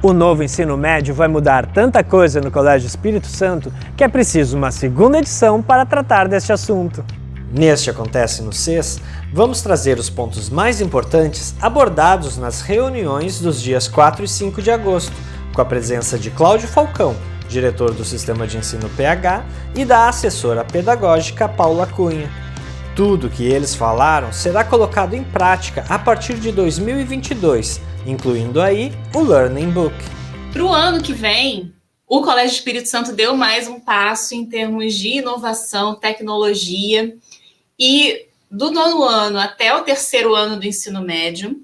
O novo ensino médio vai mudar tanta coisa no Colégio Espírito Santo que é preciso uma segunda edição para tratar deste assunto. Neste Acontece no CES, vamos trazer os pontos mais importantes abordados nas reuniões dos dias 4 e 5 de agosto, com a presença de Cláudio Falcão, diretor do Sistema de Ensino PH, e da assessora pedagógica Paula Cunha. Tudo que eles falaram será colocado em prática a partir de 2022, incluindo aí o Learning Book. Para o ano que vem, o Colégio Espírito Santo deu mais um passo em termos de inovação, tecnologia, e do 9º ano até o 3º ano do ensino médio,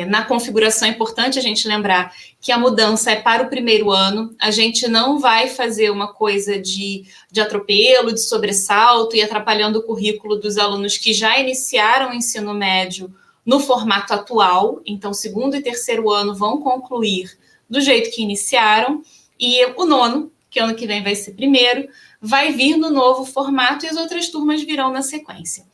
na configuração é importante a gente lembrar que a mudança é para o 1º ano, a gente não vai fazer uma coisa de atropelo, de sobressalto e atrapalhando o currículo dos alunos que já iniciaram o ensino médio no formato atual, então 2º e 3º ano vão concluir do jeito que iniciaram, e o 9º, que ano que vem vai ser 1º, vai vir no novo formato e as outras turmas virão na sequência.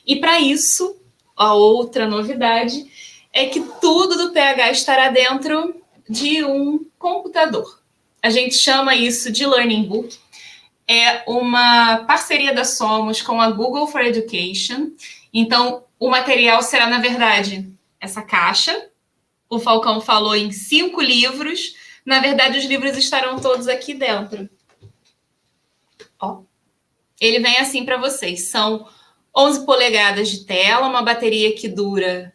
E para isso, a outra novidade é que tudo do PH estará dentro de um computador. A gente chama isso de Learning Book. É uma parceria da Somos com a Google for Education. Então, o material será, na verdade, essa caixa. O Falcão falou em 5 livros. Na verdade, os livros estarão todos aqui dentro. Ó. Ele vem assim para vocês. São 11 polegadas de tela, uma bateria que dura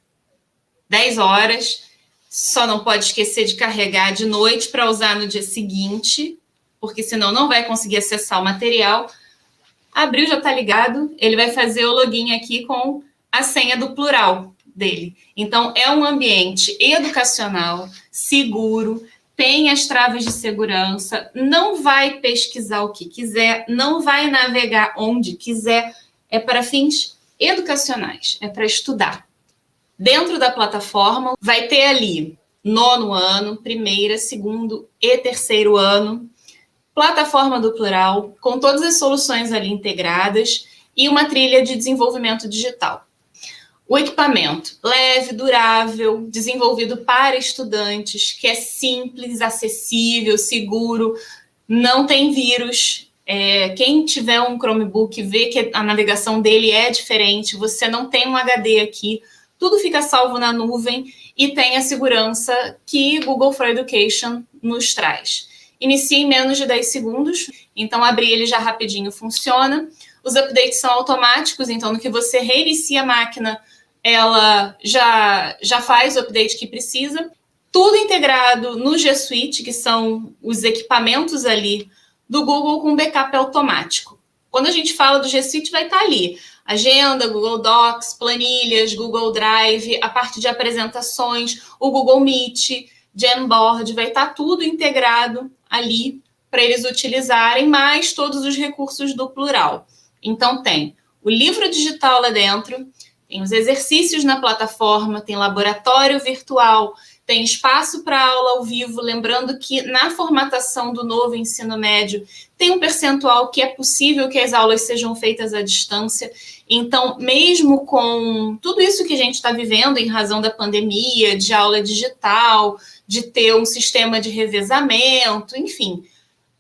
10 horas. Só não pode esquecer de carregar de noite para usar no dia seguinte, porque senão não vai conseguir acessar o material. Abriu, já está ligado. Ele vai fazer o login aqui com a senha do plural dele. Então, é um ambiente educacional, seguro, tem as travas de segurança, não vai pesquisar o que quiser, não vai navegar onde quiser, é para fins educacionais, é para estudar. Dentro da plataforma, vai ter ali 9º ano, 1º, 2º e 3º ano, plataforma do plural, com todas as soluções ali integradas e uma trilha de desenvolvimento digital. O equipamento leve, durável, desenvolvido para estudantes, que é simples, acessível, seguro, não tem vírus. Quem tiver um Chromebook vê que a navegação dele é diferente, você não tem um HD aqui, tudo fica salvo na nuvem e tem a segurança que Google for Education nos traz. Inicia em menos de 10 segundos, então abrir ele já rapidinho funciona. Os updates são automáticos, então no que você reinicia a máquina, ela já faz o update que precisa. Tudo integrado no G Suite, que são os equipamentos ali do Google com backup automático. Quando a gente fala do G Suite, vai estar ali agenda, Google Docs, planilhas, Google Drive, a parte de apresentações, o Google Meet, Jamboard, vai estar tudo integrado ali para eles utilizarem, mais todos os recursos do plural. Então tem o livro digital lá dentro, tem os exercícios na plataforma, tem laboratório virtual, tem espaço para aula ao vivo, lembrando que na formatação do novo ensino médio tem um percentual que é possível que as aulas sejam feitas à distância. Então, mesmo com tudo isso que a gente está vivendo em razão da pandemia, de aula digital, de ter um sistema de revezamento, enfim,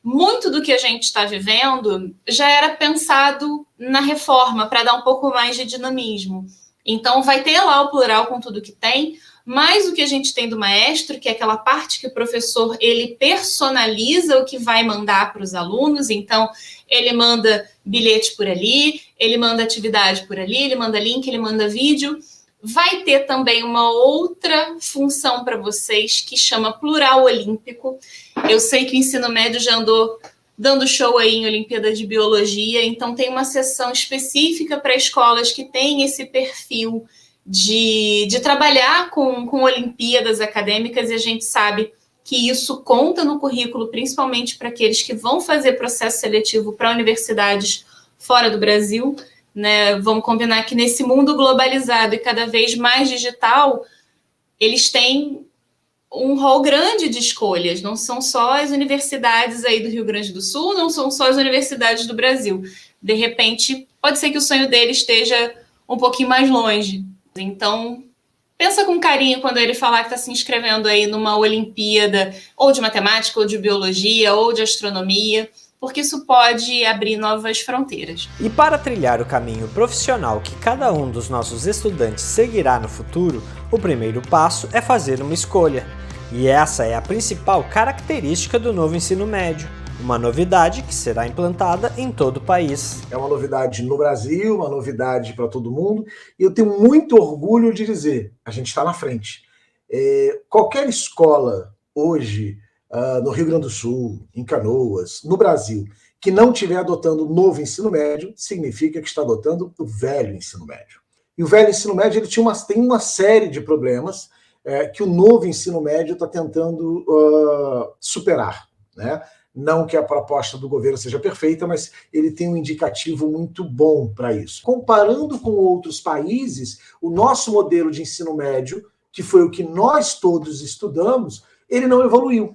muito do que a gente está vivendo já era pensado na reforma para dar um pouco mais de dinamismo. Então, vai ter lá o plural com tudo que tem, mas o que a gente tem do maestro, que é aquela parte que o professor ele personaliza o que vai mandar para os alunos. Então, ele manda bilhete por ali, ele manda atividade por ali, ele manda link, ele manda vídeo. Vai ter também uma outra função para vocês que chama plural olímpico. Eu sei que o ensino médio já andou dando show aí em Olimpíada de Biologia, então tem uma seção específica para escolas que têm esse perfil de trabalhar com Olimpíadas acadêmicas, e a gente sabe que isso conta no currículo, principalmente para aqueles que vão fazer processo seletivo para universidades fora do Brasil, né? Vamos combinar que nesse mundo globalizado e cada vez mais digital, eles têm um rol grande de escolhas, não são só as universidades aí do Rio Grande do Sul, não são só as universidades do Brasil. De repente, pode ser que o sonho deles esteja um pouquinho mais longe. Então, Pensa com carinho quando ele falar que está se inscrevendo aí numa Olimpíada, ou de matemática, ou de biologia, ou de astronomia, porque isso pode abrir novas fronteiras. E para trilhar o caminho profissional que cada um dos nossos estudantes seguirá no futuro, o primeiro passo é fazer uma escolha. E essa é a principal característica do novo ensino médio. Uma novidade que será implantada em todo o país. É uma novidade no Brasil, uma novidade para todo mundo, e eu tenho muito orgulho de dizer, a gente está na frente. Qualquer escola hoje, no Rio Grande do Sul, em Canoas, no Brasil, que não estiver adotando o novo ensino médio, significa que está adotando o velho ensino médio. E o velho ensino médio ele tem uma série de problemas que o novo ensino médio está tentando superar, né? Não que a proposta do governo seja perfeita, mas ele tem um indicativo muito bom para isso. Comparando com outros países, o nosso modelo de ensino médio, que foi o que nós todos estudamos, ele não evoluiu,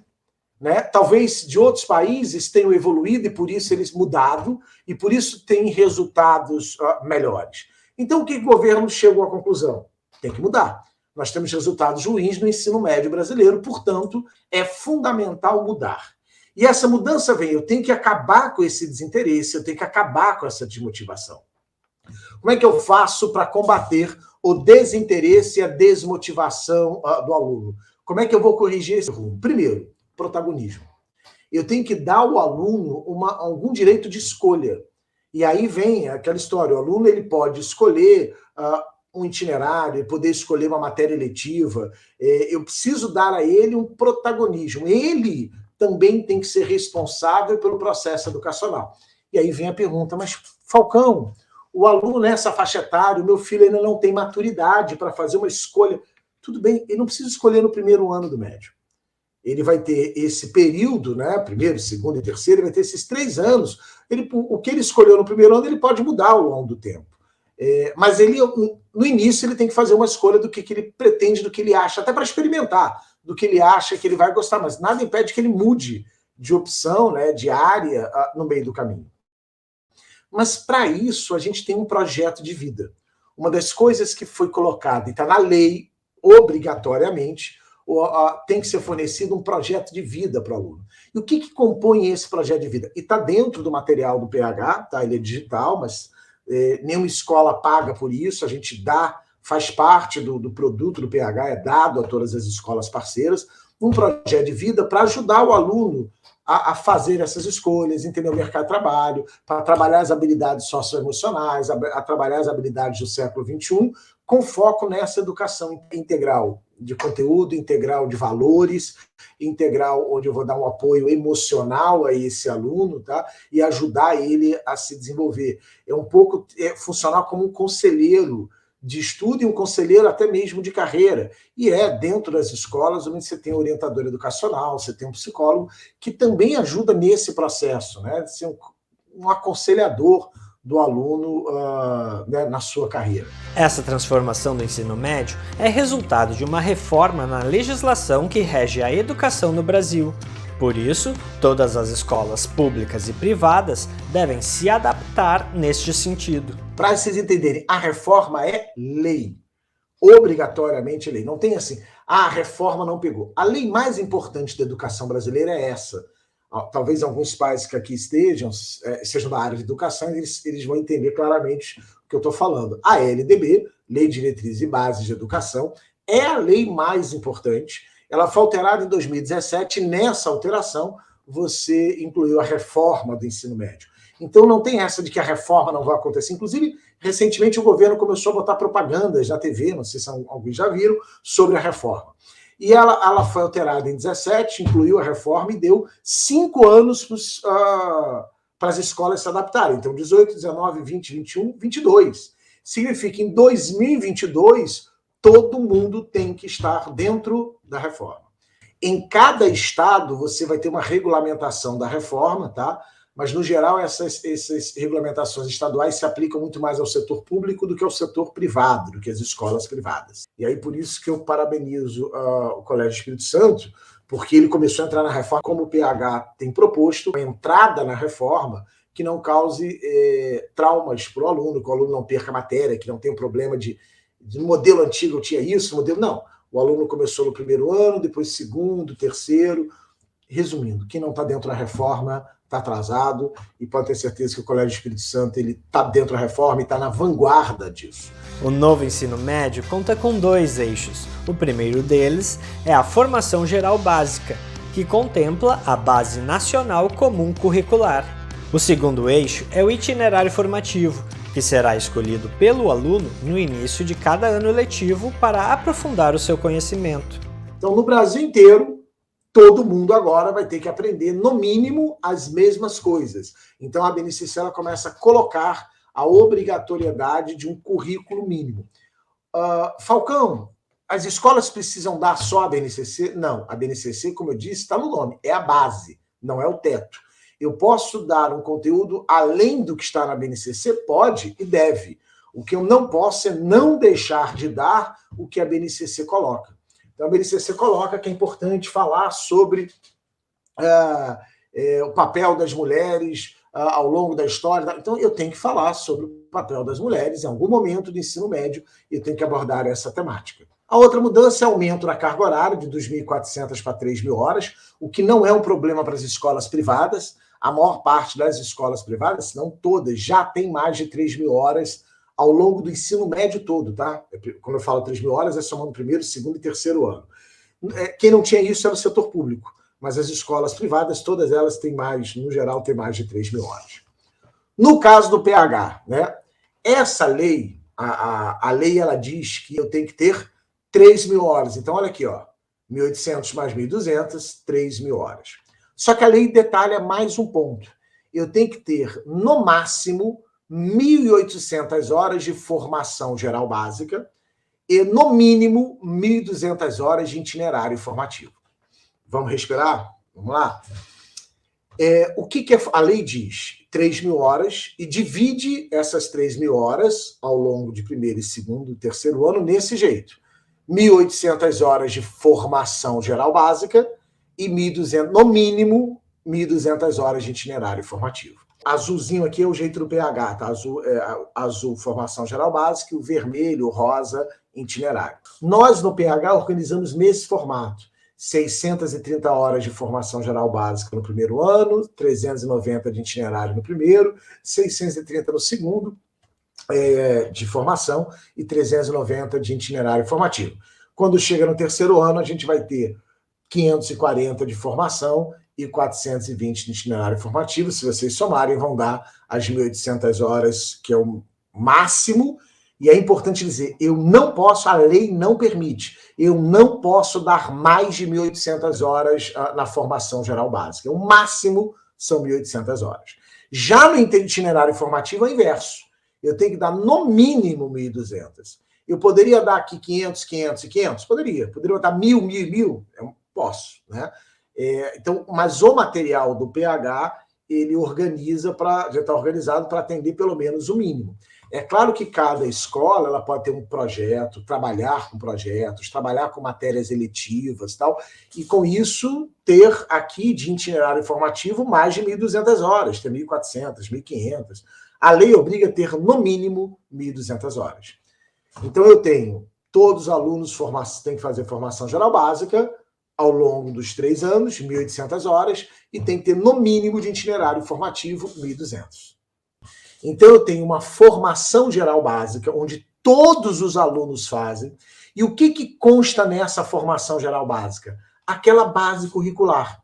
né? Talvez de outros países tenham evoluído e por isso eles mudaram e por isso têm resultados melhores. Então o que o governo chegou à conclusão? Tem que mudar. Nós temos resultados ruins no ensino médio brasileiro, portanto, é fundamental mudar. E essa mudança vem, eu tenho que acabar com esse desinteresse, eu tenho que acabar com essa desmotivação. Como é que eu faço para combater o desinteresse e a desmotivação do aluno? Como é que eu vou corrigir esse rumo? Primeiro, protagonismo. Eu tenho que dar ao aluno algum direito de escolha. E aí vem aquela história, o aluno ele pode escolher um itinerário, poder escolher uma matéria eletiva. Eu preciso dar a ele um protagonismo. Ele também tem que ser responsável pelo processo educacional. E aí vem a pergunta, mas Falcão, o aluno nessa faixa etária, o meu filho ainda não tem maturidade para fazer uma escolha. Tudo bem, ele não precisa escolher no primeiro ano do médio. Ele vai ter esse período, né, primeiro, segundo e terceiro, ele vai ter esses 3 anos. O que ele escolheu no primeiro ano, ele pode mudar ao longo do tempo. Mas no início ele tem que fazer uma escolha do que ele pretende, do que ele acha, até para experimentar, do que ele acha que ele vai gostar, mas nada impede que ele mude de opção, né, de área no meio do caminho. Mas para isso a gente tem um projeto de vida. Uma das coisas que foi colocada e está na lei, obrigatoriamente, tem que ser fornecido um projeto de vida para o aluno. E o que compõe esse projeto de vida? E está dentro do material do PH, tá? Ele é digital, mas nenhuma escola paga por isso, a gente dá, faz parte do produto do PH, é dado a todas as escolas parceiras, um projeto de vida para ajudar o aluno a fazer essas escolhas, entender o mercado de trabalho, para trabalhar as habilidades socioemocionais, a trabalhar as habilidades do século XXI, com foco nessa educação integral, de conteúdo, integral de valores, integral onde eu vou dar um apoio emocional a esse aluno, tá? E ajudar ele a se desenvolver. É um pouco funcionar como um conselheiro de estudo e um conselheiro até mesmo de carreira. E dentro das escolas onde você tem um orientador educacional, você tem um psicólogo que também ajuda nesse processo, né? De ser um aconselhador do aluno né, na sua carreira. Essa transformação do ensino médio é resultado de uma reforma na legislação que rege a educação no Brasil. Por isso, todas as escolas públicas e privadas devem se adaptar neste sentido. Para vocês entenderem, a reforma é lei. Obrigatoriamente lei. Não tem assim, a reforma não pegou. A lei mais importante da educação brasileira é essa. Talvez alguns pais que aqui estejam, sejam da área de educação, eles vão entender claramente o que eu estou falando. A LDB, Lei de Diretrizes e Bases de Educação, é a lei mais importante. Ela foi alterada em 2017 e nessa alteração você incluiu a reforma do ensino médio. Então não tem essa de que a reforma não vai acontecer. Inclusive, recentemente o governo começou a botar propagandas na TV, não sei se alguns já viram, sobre a reforma. E ela foi alterada em 2017, incluiu a reforma e deu 5 anos para as escolas se adaptarem. Então, 18, 19, 20, 21, 22. Significa que em 2022, todo mundo tem que estar dentro da reforma. Em cada estado, você vai ter uma regulamentação da reforma, tá? Mas, no geral, essas regulamentações estaduais se aplicam muito mais ao setor público do que ao setor privado, do que às escolas privadas. E aí, por isso que eu parabenizo o Colégio Espírito Santo, porque ele começou a entrar na reforma, como o PH tem proposto, a entrada na reforma que não cause traumas para o aluno, que o aluno não perca a matéria, que não tenha um problema de no modelo antigo eu tinha isso, no modelo... Não, o aluno começou no primeiro ano, depois segundo, terceiro. Resumindo, quem não está dentro da reforma está atrasado, e pode ter certeza que o Colégio Espírito Santo está dentro da reforma e está na vanguarda disso. O novo ensino médio conta com 2 eixos. O primeiro deles é a formação geral básica, que contempla a Base Nacional Comum Curricular. O segundo eixo é o itinerário formativo, que será escolhido pelo aluno no início de cada ano letivo para aprofundar o seu conhecimento. Então, no Brasil inteiro, todo mundo agora vai ter que aprender, no mínimo, as mesmas coisas. Então, a BNCC ela começa a colocar a obrigatoriedade de um currículo mínimo. Falcão, as escolas precisam dar só a BNCC? Não, a BNCC, como eu disse, está no nome, é a base, não é o teto. Eu posso dar um conteúdo além do que está na BNCC? Pode e deve. O que eu não posso é não deixar de dar o que a BNCC coloca. Então, a BNCC coloca que é importante falar sobre o papel das mulheres ao longo da história. Então, eu tenho que falar sobre o papel das mulheres em algum momento do ensino médio e eu tenho que abordar essa temática. A outra mudança é o aumento da carga horária de 2.400 para 3.000 horas, o que não é um problema para as escolas privadas. A maior parte das escolas privadas, se não todas, já tem mais de 3.000 horas ao longo do ensino médio todo, tá? Quando eu falo 3.000 horas, é somando primeiro, segundo e terceiro ano. Quem não tinha isso era o setor público, mas as escolas privadas, todas elas têm mais, no geral, têm mais de 3.000 horas. No caso do PH, né? Essa lei, a lei, ela diz que eu tenho que ter 3.000 horas. Então, olha aqui, ó, 1.800 mais 1.200, 3.000 horas. Só que a lei detalha mais um ponto. Eu tenho que ter, no máximo, 1.800 horas de formação geral básica e, no mínimo, 1.200 horas de itinerário formativo. Vamos respirar? Vamos lá? O que a lei diz? 3.000 horas e divide essas 3.000 horas ao longo de primeiro, segundo e terceiro ano nesse jeito. 1.800 horas de formação geral básica e 1.200, no mínimo, 1.200 horas de itinerário formativo. Azulzinho aqui é o jeito do PH, tá? Azul, formação geral básica, e o vermelho, o rosa, itinerário. Nós, no PH, organizamos nesse formato. 630 horas de formação geral básica no primeiro ano, 390 de itinerário no primeiro, 630 no segundo de formação e 390 de itinerário formativo. Quando chega no terceiro ano, a gente vai ter 540 de formação e 420 de itinerário formativo. Se vocês somarem, vão dar as 1.800 horas, que é o máximo. E é importante dizer, eu não posso, a lei não permite, eu não posso dar mais de 1.800 horas na formação geral básica. O máximo são 1.800 horas. Já no itinerário formativo é o inverso. Eu tenho que dar no mínimo 1.200. Eu poderia dar aqui 500, 500 e 500? Poderia botar 1.000, 1.000 e 1.000? Eu posso, né? Então, mas o material do PH, ele organiza já está organizado para atender pelo menos o mínimo. É claro que cada escola ela pode ter um projeto, trabalhar com projetos, trabalhar com matérias eletivas e tal, e com isso ter aqui de itinerário informativo mais de 1.200 horas, ter 1.400, 1.500. A lei obriga a ter no mínimo 1.200 horas. Então eu tenho todos os alunos têm que fazer formação geral básica ao longo dos 3 anos, 1.800 horas, e tem que ter no mínimo de itinerário formativo 1.200. Então, eu tenho uma formação geral básica, onde todos os alunos fazem. E o que consta nessa formação geral básica? Aquela base curricular.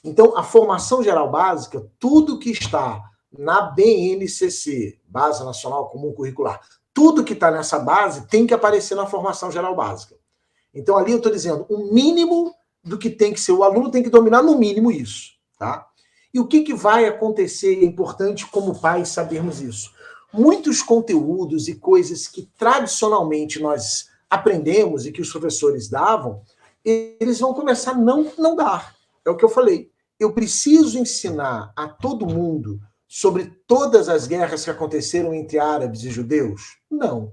Então, a formação geral básica, tudo que está na BNCC, Base Nacional Comum Curricular, tudo que está nessa base tem que aparecer na formação geral básica. Então, ali eu estou dizendo o mínimo do que tem que ser. O aluno tem que dominar no mínimo isso, tá? E o que vai acontecer, é importante como pais sabermos isso. Muitos conteúdos e coisas que tradicionalmente nós aprendemos e que os professores davam, eles vão começar a não dar. É o que eu falei. Eu preciso ensinar a todo mundo sobre todas as guerras que aconteceram entre árabes e judeus? Não.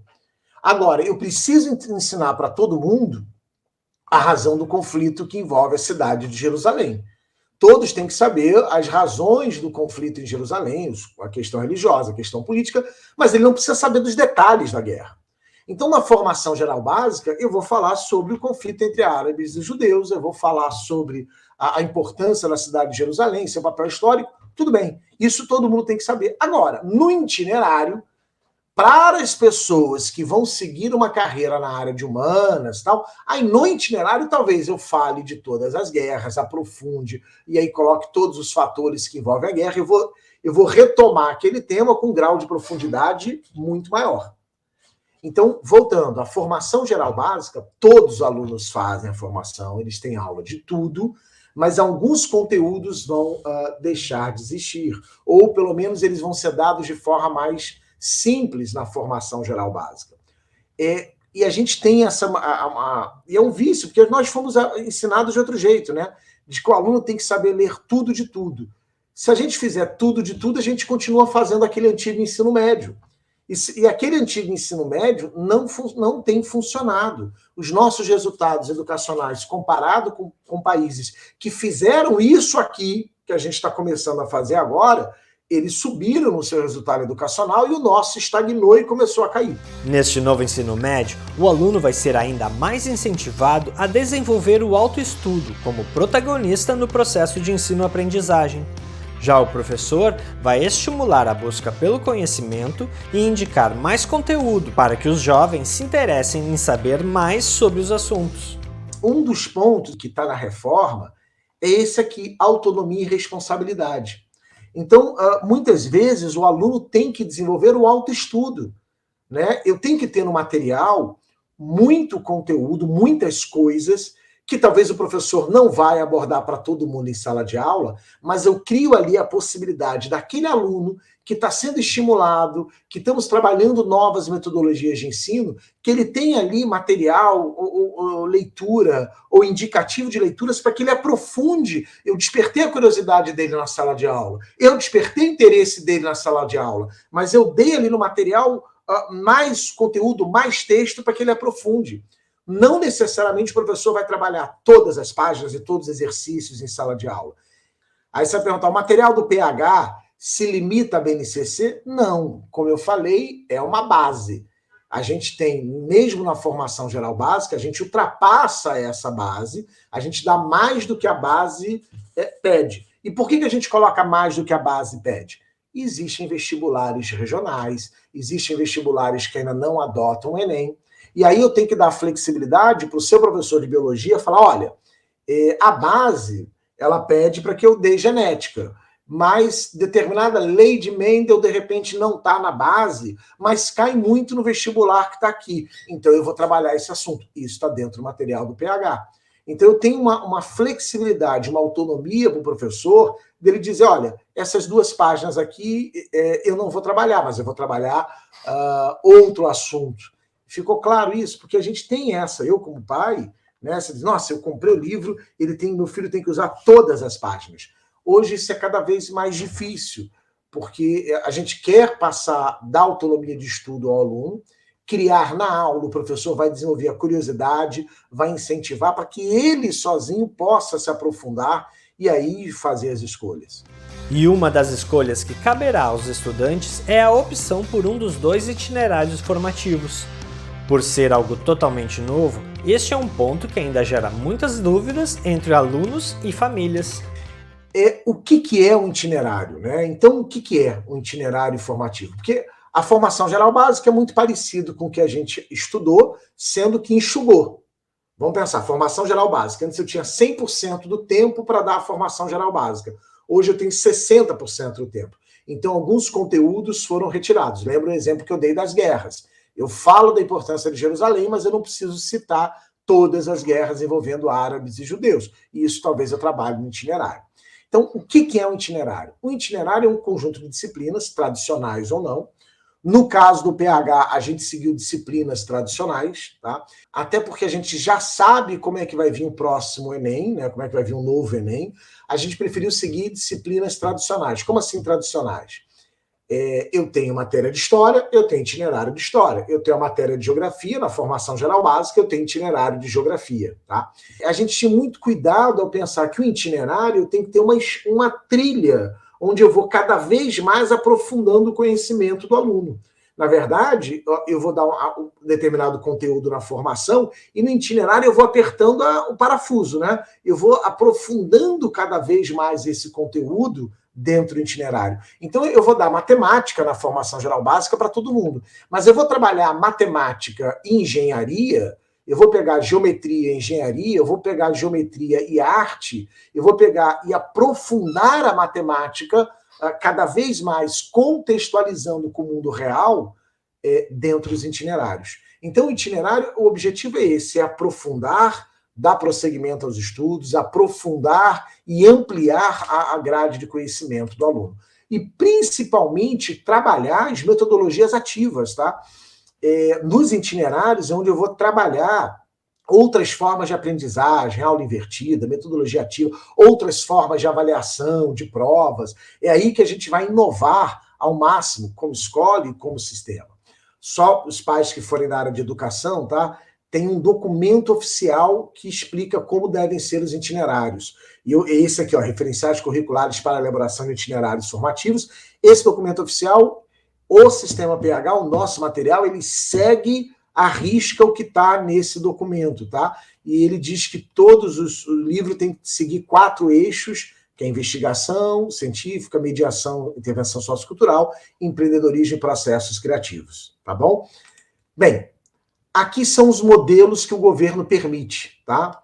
Agora, eu preciso ensinar para todo mundo a razão do conflito que envolve a cidade de Jerusalém. Todos têm que saber as razões do conflito em Jerusalém, a questão religiosa, a questão política, mas ele não precisa saber dos detalhes da guerra. Então, na formação geral básica, eu vou falar sobre o conflito entre árabes e judeus, eu vou falar sobre a importância da cidade de Jerusalém, seu papel histórico, tudo bem, isso todo mundo tem que saber. Agora, no itinerário, para as pessoas que vão seguir uma carreira na área de humanas, tal, aí no itinerário talvez eu fale de todas as guerras, aprofunde, e aí coloque todos os fatores que envolvem a guerra, eu vou retomar aquele tema com um grau de profundidade muito maior. Então, voltando, a formação geral básica, todos os alunos fazem a formação, eles têm aula de tudo, mas alguns conteúdos vão deixar de existir, ou pelo menos eles vão ser dados de forma mais simples na formação geral básica. E a gente tem e é um vício, porque nós fomos ensinados de outro jeito, né? De que o aluno tem que saber ler tudo de tudo. Se a gente fizer tudo de tudo, a gente continua fazendo aquele antigo ensino médio. E aquele antigo ensino médio não tem funcionado. Os nossos resultados educacionais, comparado com países que fizeram isso aqui, que a gente está começando a fazer agora, eles subiram no seu resultado educacional e o nosso estagnou e começou a cair. Neste novo ensino médio, o aluno vai ser ainda mais incentivado a desenvolver o autoestudo como protagonista no processo de ensino-aprendizagem. Já o professor vai estimular a busca pelo conhecimento e indicar mais conteúdo para que os jovens se interessem em saber mais sobre os assuntos. Um dos pontos que está na reforma é esse aqui, autonomia e responsabilidade. Então, muitas vezes, o aluno tem que desenvolver o autoestudo, né? Eu tenho que ter no material muito conteúdo, muitas coisas, que talvez o professor não vai abordar para todo mundo em sala de aula, mas eu crio ali a possibilidade daquele aluno que está sendo estimulado, que estamos trabalhando novas metodologias de ensino, que ele tenha ali material, ou leitura, ou indicativo de leituras para que ele aprofunde. Eu despertei a curiosidade dele na sala de aula, eu despertei o interesse dele na sala de aula, mas eu dei ali no material mais conteúdo, mais texto para que ele aprofunde. Não necessariamente o professor vai trabalhar todas as páginas e todos os exercícios em sala de aula. Aí você vai perguntar, o material do PH se limita à BNCC? Não. Como eu falei, é uma base. A gente tem, mesmo na formação geral básica, a gente ultrapassa essa base, a gente dá mais do que a base pede. E por que a gente coloca mais do que a base pede? Existem vestibulares regionais, existem vestibulares que ainda não adotam o Enem, e aí eu tenho que dar flexibilidade para o seu professor de biologia falar, olha, a base, ela pede para que eu dê genética, mas determinada lei de Mendel, de repente, não está na base, mas cai muito no vestibular que está aqui. Então eu vou trabalhar esse assunto. Isso está dentro do material do PH. Então eu tenho uma flexibilidade, uma autonomia para o professor, dele dizer, olha, essas 2 páginas aqui eu não vou trabalhar, mas eu vou trabalhar outro assunto. Ficou claro isso? Porque a gente tem essa, eu como pai, né, você diz, nossa, eu comprei o livro, meu filho tem que usar todas as páginas. Hoje isso é cada vez mais difícil, porque a gente quer dar autonomia de estudo ao aluno, criar na aula, o professor vai desenvolver a curiosidade, vai incentivar para que ele sozinho possa se aprofundar e aí fazer as escolhas. E uma das escolhas que caberá aos estudantes é a opção por um dos 2 itinerários formativos. Por ser algo totalmente novo, este é um ponto que ainda gera muitas dúvidas entre alunos e famílias. O que é um itinerário, né? Então, o que é um itinerário formativo? Porque a formação geral básica é muito parecido com o que a gente estudou, sendo que enxugou. Vamos pensar, formação geral básica. Antes eu tinha 100% do tempo para dar a formação geral básica. Hoje eu tenho 60% do tempo. Então, alguns conteúdos foram retirados. Lembra o exemplo que eu dei das guerras. Eu falo da importância de Jerusalém, mas eu não preciso citar todas as guerras envolvendo árabes e judeus. E isso talvez eu trabalhe no itinerário. Então, o que é um itinerário? Um itinerário é um conjunto de disciplinas, tradicionais ou não. No caso do PH, a gente seguiu disciplinas tradicionais, tá? Até porque a gente já sabe como é que vai vir o próximo Enem, né? Como é que vai vir um novo Enem. A gente preferiu seguir disciplinas tradicionais. Como assim tradicionais? Eu tenho matéria de história, eu tenho itinerário de história. Eu tenho a matéria de geografia, na formação geral básica, eu tenho itinerário de geografia. Tá? A gente tinha muito cuidado ao pensar que o itinerário tem que ter uma trilha, onde eu vou cada vez mais aprofundando o conhecimento do aluno. Na verdade, eu vou dar um determinado conteúdo na formação e no itinerário eu vou apertando o parafuso, né? Eu vou aprofundando cada vez mais esse conteúdo dentro do itinerário. Então, eu vou dar matemática na formação geral básica para todo mundo, mas eu vou trabalhar matemática e engenharia, eu vou pegar geometria e engenharia, eu vou pegar geometria e arte, eu vou pegar e aprofundar a matemática cada vez mais contextualizando com o mundo real dentro dos itinerários. Então, o itinerário, o objetivo é esse, é aprofundar, dar prosseguimento aos estudos, aprofundar e ampliar a grade de conhecimento do aluno. E, principalmente, trabalhar as metodologias ativas, tá? Nos itinerários, é onde eu vou trabalhar outras formas de aprendizagem, aula invertida, metodologia ativa, outras formas de avaliação, de provas. É aí que a gente vai inovar ao máximo, como escola e como sistema. Só os pais que forem da área de educação, tá? Tem um documento oficial que explica como devem ser os itinerários. E esse aqui, ó, referenciais curriculares para a elaboração de itinerários formativos. Esse documento oficial, o Sistema PH, o nosso material, ele segue à risca o que está nesse documento, tá? E ele diz que o livro tem que seguir 4 eixos, que é investigação científica, mediação, intervenção sociocultural, empreendedorismo e processos criativos, tá bom? Bem, aqui são os modelos que o governo permite, tá?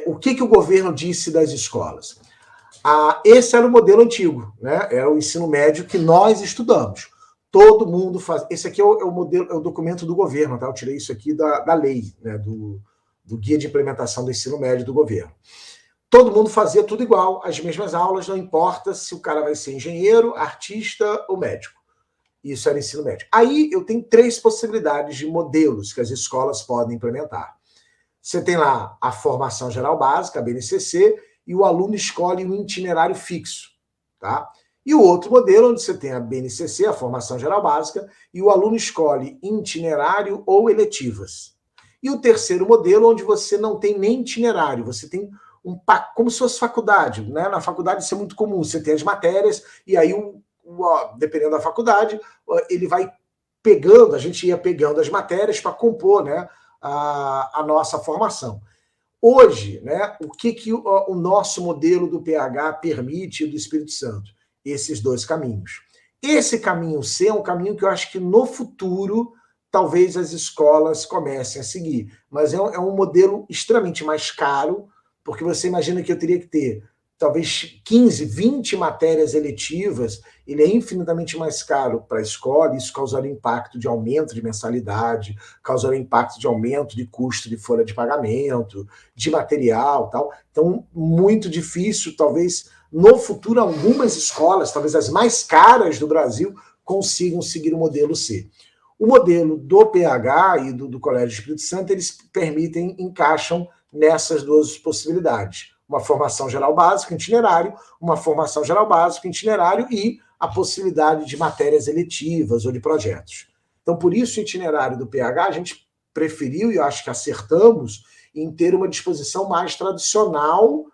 O que o governo disse das escolas? Esse era o modelo antigo, né? Era o ensino médio que nós estudamos. Todo mundo faz. Esse aqui é o modelo, é o documento do governo, tá? Eu tirei isso aqui da lei, né? Do Guia de Implementação do Ensino Médio do governo. Todo mundo fazia tudo igual, as mesmas aulas, não importa se o cara vai ser engenheiro, artista ou médico. Isso era ensino médio. Aí eu tenho 3 possibilidades de modelos que as escolas podem implementar. Você tem lá a formação geral básica, a BNCC, e o aluno escolhe um itinerário fixo, tá? E o outro modelo, onde você tem a BNCC, a formação geral básica, e o aluno escolhe itinerário ou eletivas. E o terceiro modelo, onde você não tem nem itinerário, você tem como se fosse faculdade, né? Na faculdade isso é muito comum, você tem as matérias, e aí, dependendo da faculdade, ele vai pegando, a gente ia pegando as matérias para compor, né, a nossa formação. Hoje, né, o que o nosso modelo do PH permite do Espírito Santo? Esses 2 caminhos. Esse caminho C é um caminho que eu acho que no futuro talvez as escolas comecem a seguir, mas é um modelo extremamente mais caro, porque você imagina que eu teria que ter talvez 15, 20 matérias eletivas, ele é infinitamente mais caro para a escola, isso causaria impacto de aumento de mensalidade, causaria impacto de aumento de custo de folha de pagamento, de material, tal. Então, muito difícil, talvez, no futuro, algumas escolas, talvez as mais caras do Brasil, consigam seguir o modelo C. O modelo do PH e do Colégio Espírito Santo, eles encaixam nessas 2 possibilidades. Uma formação geral básica, itinerário, uma formação geral básica, itinerário e a possibilidade de matérias eletivas ou de projetos. Então, por isso, o itinerário do PH, a gente preferiu, e eu acho que acertamos, em ter uma disposição mais tradicional,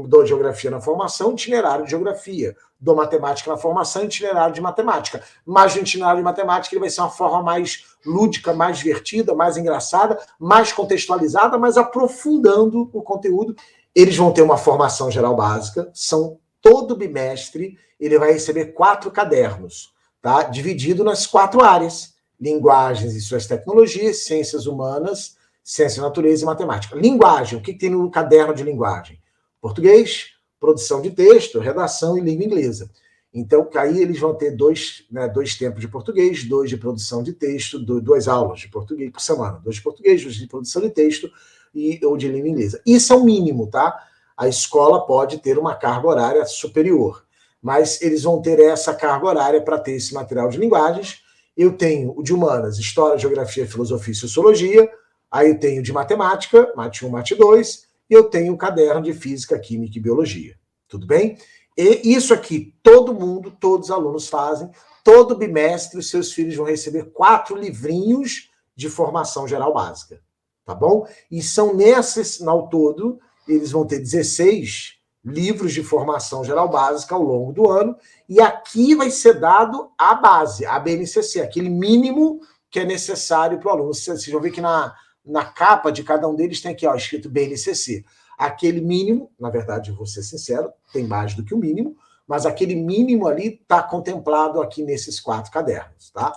dou geografia na formação, itinerário de geografia, dou matemática na formação, itinerário de matemática. Mas no itinerário de matemática ele vai ser uma forma mais lúdica, mais divertida, mais engraçada, mais contextualizada, mas aprofundando o conteúdo. Eles vão ter uma formação geral básica, todo bimestre ele vai receber 4 cadernos, tá? Dividido nas 4 áreas: linguagens e suas tecnologias, ciências humanas, ciência, natureza e matemática. Linguagem, o que tem no caderno de linguagem? Português, produção de texto, redação e língua inglesa. Então, aí eles vão ter 2 tempos de português, 2 de produção de texto, 2 aulas de português por semana. 2 de português, 2 de produção de texto ou de língua inglesa. Isso é o mínimo, tá? A escola pode ter uma carga horária superior, mas eles vão ter essa carga horária para ter esse material de linguagens. Eu tenho o de humanas, história, geografia, filosofia e sociologia. Aí eu tenho de matemática, mate 1, mate 2, e eu tenho o caderno de física, química e biologia. Tudo bem? E isso aqui, todos os alunos fazem, todo bimestre os seus filhos vão receber 4 livrinhos de formação geral básica, tá bom? E são nesses, ao todo, eles vão ter 16 livros de formação geral básica ao longo do ano, e aqui vai ser dado a base, a BNCC, aquele mínimo que é necessário para o aluno. Vocês vão ver que na capa de cada um deles tem aqui, ó, escrito BNCC. Aquele mínimo, na verdade, vou ser sincero, tem mais do que o mínimo, mas aquele mínimo ali está contemplado aqui nesses 4 cadernos, tá?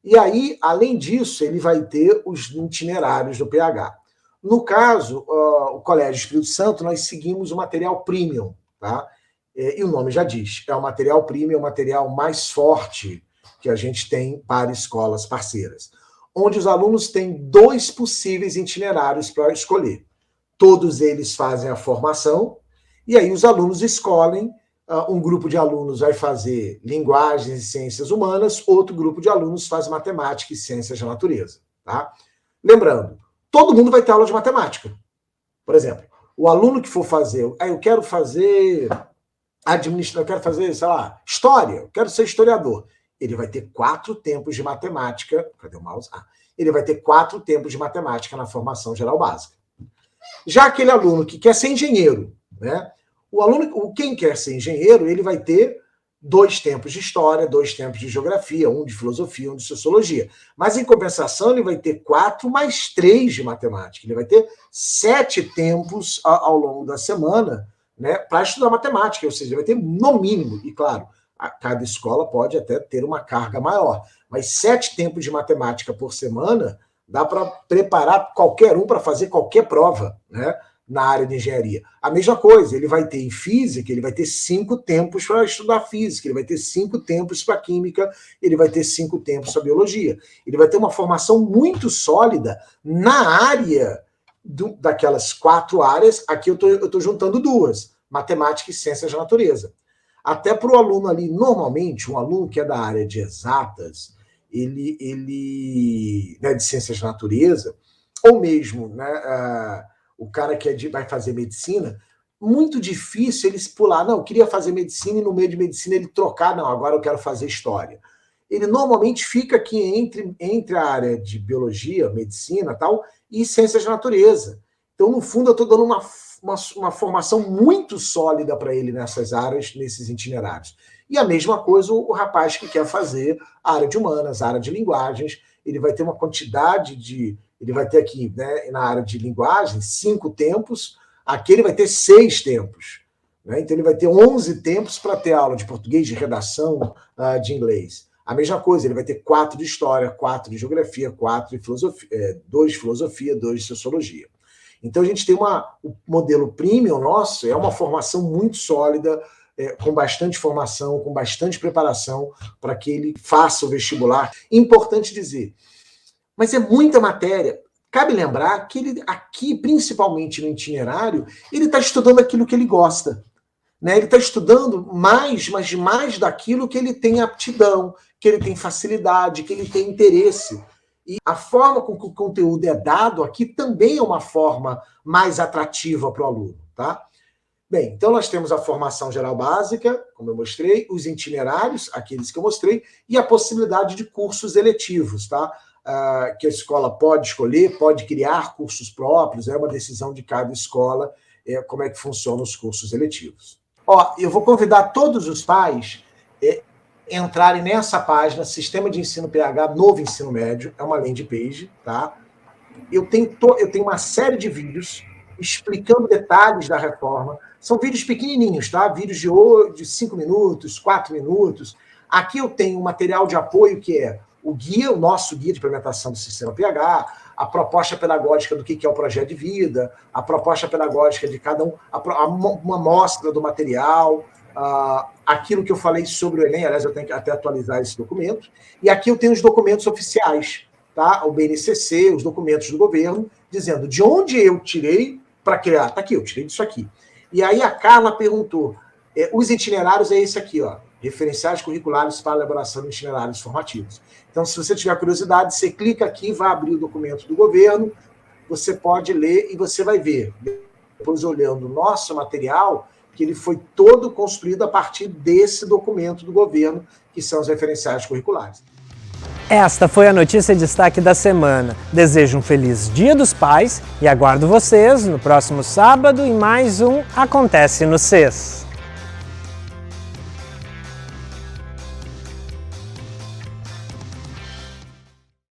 E aí, além disso, ele vai ter os itinerários do PH. No caso, o Colégio Espírito Santo, nós seguimos o material premium, tá? E o nome já diz, é o material premium, é o material mais forte que a gente tem para escolas parceiras, onde os alunos têm 2 possíveis itinerários para escolher. Todos eles fazem a formação, e aí os alunos escolhem, um grupo de alunos vai fazer linguagens e ciências humanas, outro grupo de alunos faz matemática e ciências da natureza, tá? Lembrando, todo mundo vai ter aula de matemática. Por exemplo, o aluno que for fazer, eu quero fazer eu quero fazer, sei lá, história, eu quero ser historiador. Ele vai ter 4 tempos de matemática. Cadê o mouse? Ele vai ter 4 tempos de matemática na formação geral básica. Já aquele aluno que quer ser engenheiro, né? Quem quer ser engenheiro, ele vai ter 2 tempos de história, 2 tempos de geografia, 1 de filosofia, 1 de sociologia. Mas, em compensação, ele vai ter 4 mais 3 de matemática. Ele vai ter 7 tempos ao longo da semana, né, para estudar matemática, ou seja, ele vai ter no mínimo, e claro, cada escola pode até ter uma carga maior, mas 7 tempos de matemática por semana dá para preparar qualquer um para fazer qualquer prova, né, na área de engenharia. A mesma coisa, ele vai ter em física, ele vai ter 5 tempos para estudar física, ele vai ter 5 tempos para química, ele vai ter 5 tempos para biologia. Ele vai ter uma formação muito sólida na área daquelas 4 áreas. Aqui eu estou juntando 2, matemática e ciências da natureza. Até para o aluno ali, normalmente, um aluno que é da área de exatas, ele né, de ciências da natureza, ou mesmo, né, o cara que vai fazer medicina, muito difícil eles pular. Não, eu queria fazer medicina e no meio de medicina ele trocar. Não, agora eu quero fazer história. Ele normalmente fica aqui entre a área de biologia, medicina tal, e ciências da natureza. Então, no fundo, eu estou dando uma formação muito sólida para ele nessas áreas, nesses itinerários. E a mesma coisa o rapaz que quer fazer a área de humanas, a área de linguagens, ele vai ter uma quantidade de... Ele vai ter aqui, né, na área de linguagem, 5 tempos, aqui ele vai ter 6 tempos. Né? Então ele vai ter 11 tempos para ter aula de português, de redação, de inglês. A mesma coisa, ele vai ter 4 de história, 4 de geografia, 4 de filosofia, 2 de filosofia, 2 de sociologia. Então a gente tem o modelo premium nosso, é uma formação muito sólida, com bastante formação, com bastante preparação para que ele faça o vestibular. Importante dizer, mas é muita matéria. Cabe lembrar que ele, aqui, principalmente no itinerário, ele está estudando aquilo que ele gosta. Né? Ele está estudando mais, mas mais daquilo que ele tem aptidão, que ele tem facilidade, que ele tem interesse. E a forma com que o conteúdo é dado aqui também é uma forma mais atrativa para o aluno. Tá? Bem, então nós temos a formação geral básica, como eu mostrei, os itinerários, aqueles que eu mostrei, e a possibilidade de cursos eletivos, tá? Que a escola pode escolher, pode criar cursos próprios, é uma decisão de cada escola, como é que funcionam os cursos eletivos. Ó, eu vou convidar todos os pais entrarem nessa página, Sistema de Ensino PH Novo Ensino Médio, é uma landing page, tá? Eu tenho uma série de vídeos explicando detalhes da reforma, são vídeos pequenininhos, tá? Vídeos de 5 minutos, 4 minutos. Aqui eu tenho um material de apoio que é o guia, o nosso guia de implementação do sistema PH, a proposta pedagógica do que é o projeto de vida, a proposta pedagógica de cada um, uma amostra do material, aquilo que eu falei sobre o Enem, aliás, eu tenho que até atualizar esse documento, e aqui eu tenho os documentos oficiais, tá? O BNCC, os documentos do governo, dizendo de onde eu tirei para criar. Tá aqui, eu tirei disso aqui. E aí a Carla perguntou, os itinerários é esse aqui, ó, referenciais curriculares para elaboração de itinerários formativos. Então, se você tiver curiosidade, você clica aqui, vai abrir o documento do governo, você pode ler e você vai ver, depois olhando o nosso material, que ele foi todo construído a partir desse documento do governo, que são os referenciais curriculares. Esta foi a notícia de destaque da semana. Desejo um feliz Dia dos Pais e aguardo vocês no próximo sábado em mais um Acontece no CES.